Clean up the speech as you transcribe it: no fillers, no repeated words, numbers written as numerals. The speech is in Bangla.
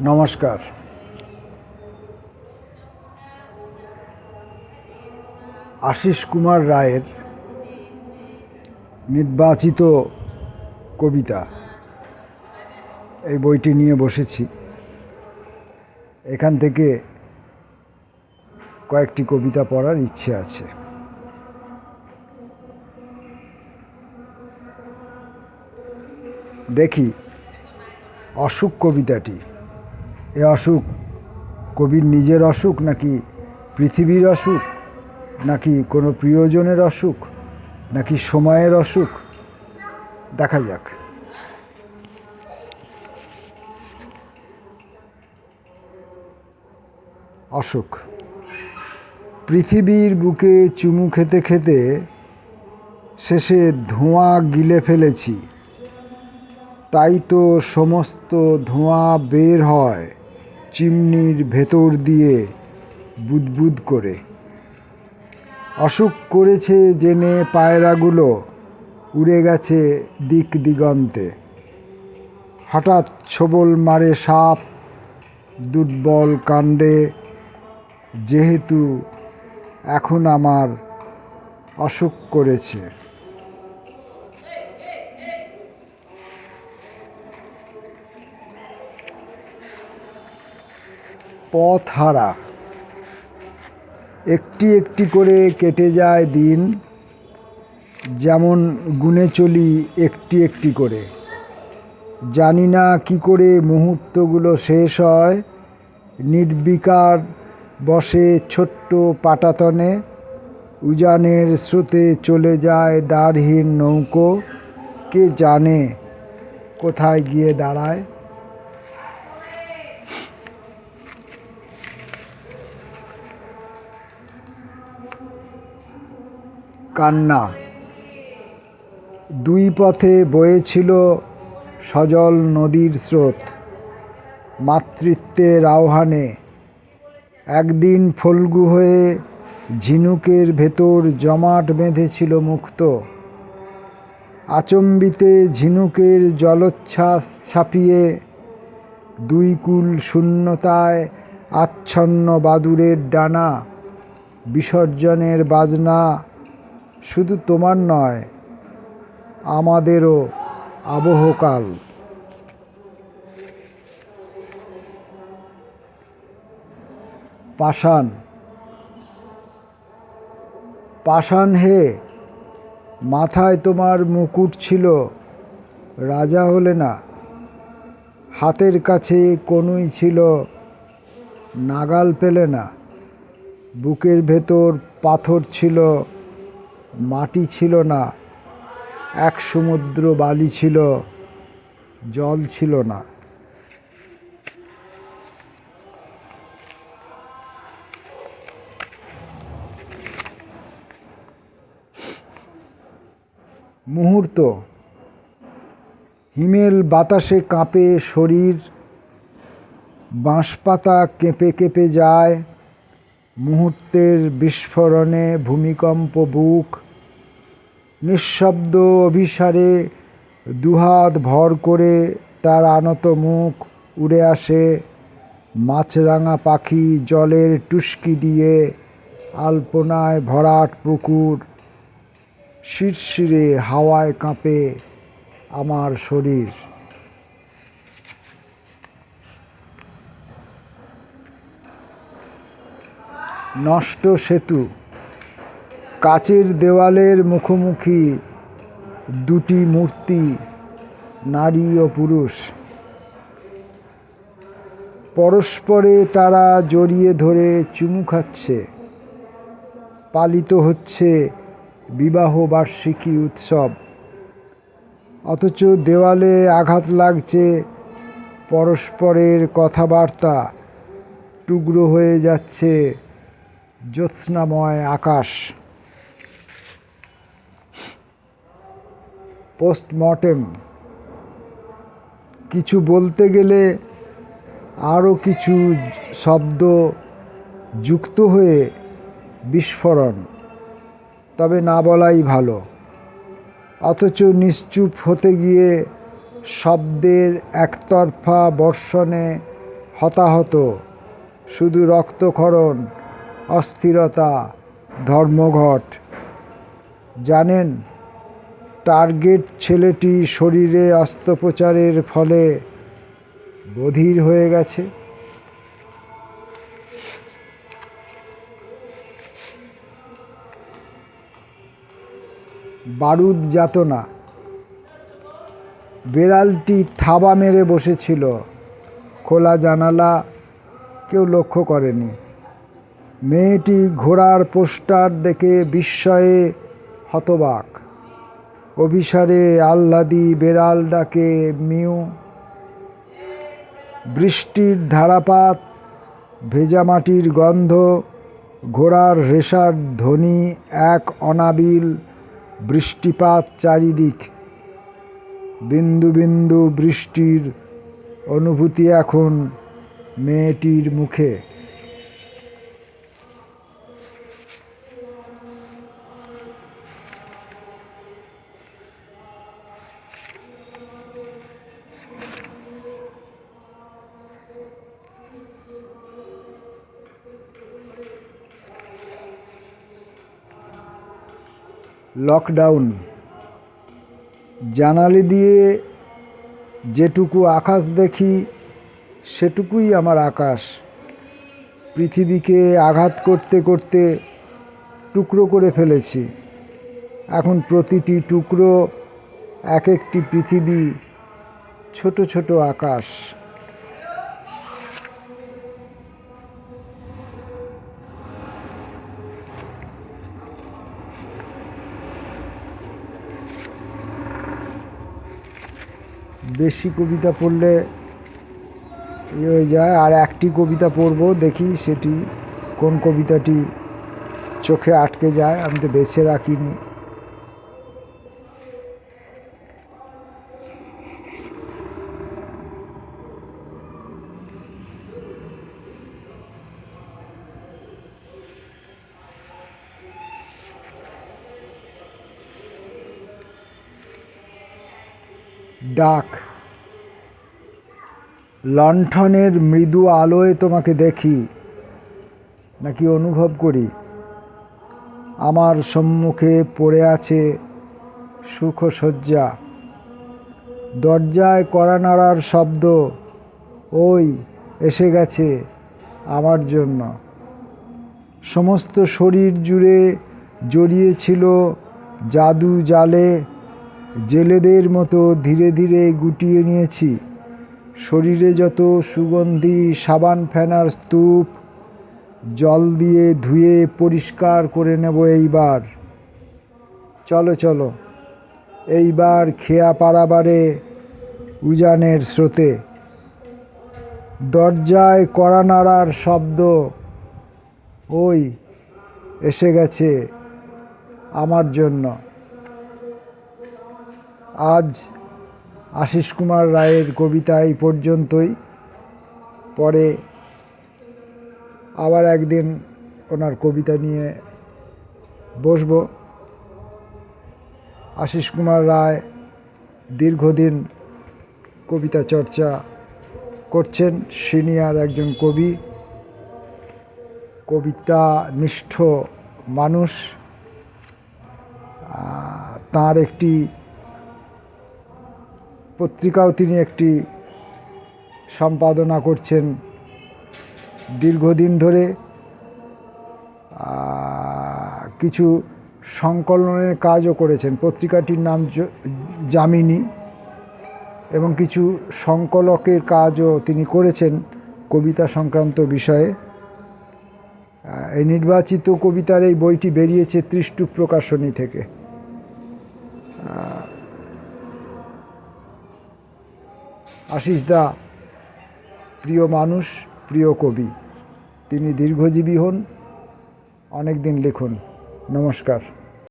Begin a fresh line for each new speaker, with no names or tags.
নমস্কার। আশিস কুমার রায়ের নির্বাচিত কবিতা এই বইটি নিয়ে বসেছি। এখান থেকে কয়েকটি কবিতা পড়ার ইচ্ছে আছে। দেখি অসুখ কবিতাটি, এ অসুখ কবির নিজের অসুখ নাকি পৃথিবীর অসুখ, নাকি কোনো প্রিয়জনের অসুখ, নাকি সময়ের অসুখ? দেখা যাক। অসুখ। পৃথিবীর বুকে চুমু খেতে খেতে শেষে ধোঁয়া গিলে ফেলেছি, তাই তো সমস্ত ধোঁয়া বের হয় চিমনির ভেতর দিয়ে বুদবুদ করে। অসুখ করেছে জেনে পায়রাগুলো উড়ে গেছে দিক দিগন্তে। হঠাৎ ছোবল মারে সাপ দুর্বল কাণ্ডে, যেহেতু এখন আমার অসুখ করেছে। পথ হারা। একটি একটি করে কেটে যায় দিন, যেমন গুনে চলি একটি একটি করে। জানি না কি করে মুহূর্তগুলো শেষ হয়। নির্বিকার বসে ছোট্ট পাটাতনে, উজানের স্রোতে চলে যায় দাঁড়হীন নৌকো। কে জানে কোথায় গিয়ে দাঁড়ায়। কান্না। দুই পথে বয়েছিল সজল নদীর স্রোত, মাতৃত্বের আহ্বানে। একদিন ফল্গু হয়ে ঝিনুকের ভেতর জমাট বেঁধেছিল মুক্ত। আচম্বিতে ঝিনুকের জলোচ্ছ্বাস ছাপিয়ে দুই কুল শূন্যতায় আচ্ছন্ন বাদুড়ের ডানা। বিসর্জনের বাজনা শুধু তোমার নয়, আমাদেরও আবহকাল। পাষাণ। পাষাণ হে, মাথায় তোমার মুকুট ছিল, রাজা হলে না। হাতের কাছে কনুই ছিল, নাগাল পেলে না। বুকের ভেতর পাথর ছিল, মাটি ছিল না। এক সমুদ্র বালি ছিল, জল ছিল না। মুহূর্ত। হিমেল বাতাসে কাঁপে শরীর, বাঁশপাতা কেঁপে কেঁপে যায়। মুহূর্তের বিস্ফোরণে ভূমিকম্প বুক। নিঃশব্দ অভিসারে দুহাত ভর করে তার আনত মুখ উড়ে আসে। মাছরাঙা পাখি জলের টুস্কি দিয়ে আলপনায় ভরাট পুকুর। শিরশিরে হাওয়ায় কাঁপে আমার শরীর। নষ্ট সেতু। কাচের দেওয়ালের মুখোমুখি দুটি মূর্তি, নারী ও পুরুষ। পরস্পরে তারা জড়িয়ে ধরে চুমু খাচ্ছে। পালিত হচ্ছে বিবাহ বার্ষিকী উৎসব, অথচ দেওয়ালে আঘাত লাগছে। পরস্পরের কথাবার্তা টুকরো হয়ে যাচ্ছে জ্যোৎস্নাময় আকাশ। পোস্টমর্টেম। কিছু বলতে গেলে আরও কিছু শব্দ যুক্ত হয়ে বিস্ফোরণ, তবে না বলাই ভালো। অথচ নিশ্চুপ হতে গিয়ে শব্দের একতরফা বর্ষণে হতাহত, শুধু রক্তক্ষরণ, অস্থিরতা, ধর্মঘট। জানেন, টার্গেট ছেলেটি শরীরে অস্ত্রোপচারের ফলে বধির হয়ে গেছে। বারুদ যাতনা। বেড়ালটি থাবা মেরে বসেছিল, খোলা জানালা, কেউ লক্ষ্য করেনি। মেয়েটি ঘোড়ার পোস্টার দেখে বিস্ময়ে হতবাক। অভিসারে আহ্লাদী বেড়াল ডাকে মিউ। বৃষ্টির ধারাপাত, ভেজা মাটির গন্ধ, ঘোড়ার রেশার ধ্বনি, এক অনাবিল বৃষ্টিপাত চারিদিক। বিন্দু বিন্দু বৃষ্টির অনুভূতি এখন মেয়েটির মুখে। লকডাউন। জানালা দিয়ে যেটুকু আকাশ দেখি সেটুকুই আমার আকাশ। পৃথিবীকে আঘাত করতে করতে টুকরো করে ফেলেছি। এখন প্রতিটি টুকরো এক একটি পৃথিবী, ছোট ছোট আকাশ। বেশি কবিতা পড়লে হয়ে যায়, আর একটি কবিতা পড়ব, দেখি সেটি কোন কবিতাটি চোখে আটকে যায়। আমি তো বেছে রাখিনি। ডাক। লণ্ঠনের মৃদু আলোয় তোমাকে দেখি, নাকি অনুভব করি আমার সম্মুখে পড়ে আছে সুখসজ্জা। দরজায় কড়া নাড়ার শব্দ, ওই এসে গেছে আমার জন্য। সমস্ত শরীর জুড়ে জড়িয়েছিল জাদু জালে, জেলেদের মতো ধীরে ধীরে গুটিয়ে নিয়েছি। শরীরে যত সুগন্ধি সাবান ফেনার স্তূপ, জল দিয়ে ধুয়ে পরিষ্কার করে নেব এইবার। চলো চলো এইবার খেয়া পারাবারে উজানের স্রোতে। দরজায় কড়া নাড়ার শব্দ, ওই এসে গেছে আমার জন্য। আজ আশিস কুমার রায়ের কবিতা এই পর্যন্তই। পরে আবার একদিন ওনার কবিতা নিয়ে বসব। আশিস কুমার রায় দীর্ঘদিন কবিতা চর্চা করছেন, সিনিয়র একজন কবি, কবিতা নিষ্ঠ মানুষ। তার একটি পত্রিকাও তিনি একটি সম্পাদনা করছেন দীর্ঘদিন ধরে। কিছু সংকলনের কাজও করেছেন। পত্রিকাটির নাম যামিনী, এবং কিছু সংকলকের কাজও তিনি করেছেন কবিতা সংক্রান্ত বিষয়ে। এই নির্বাচিত কবিতার এই বইটি বেরিয়েছে ত্রিষ্টু প্রকাশনী থেকে। আশিস দা প্রিয় মানুষ, প্রিয় কবি। তিনি দীর্ঘজীবী হন, অনেক দিন লিখুন। নমস্কার।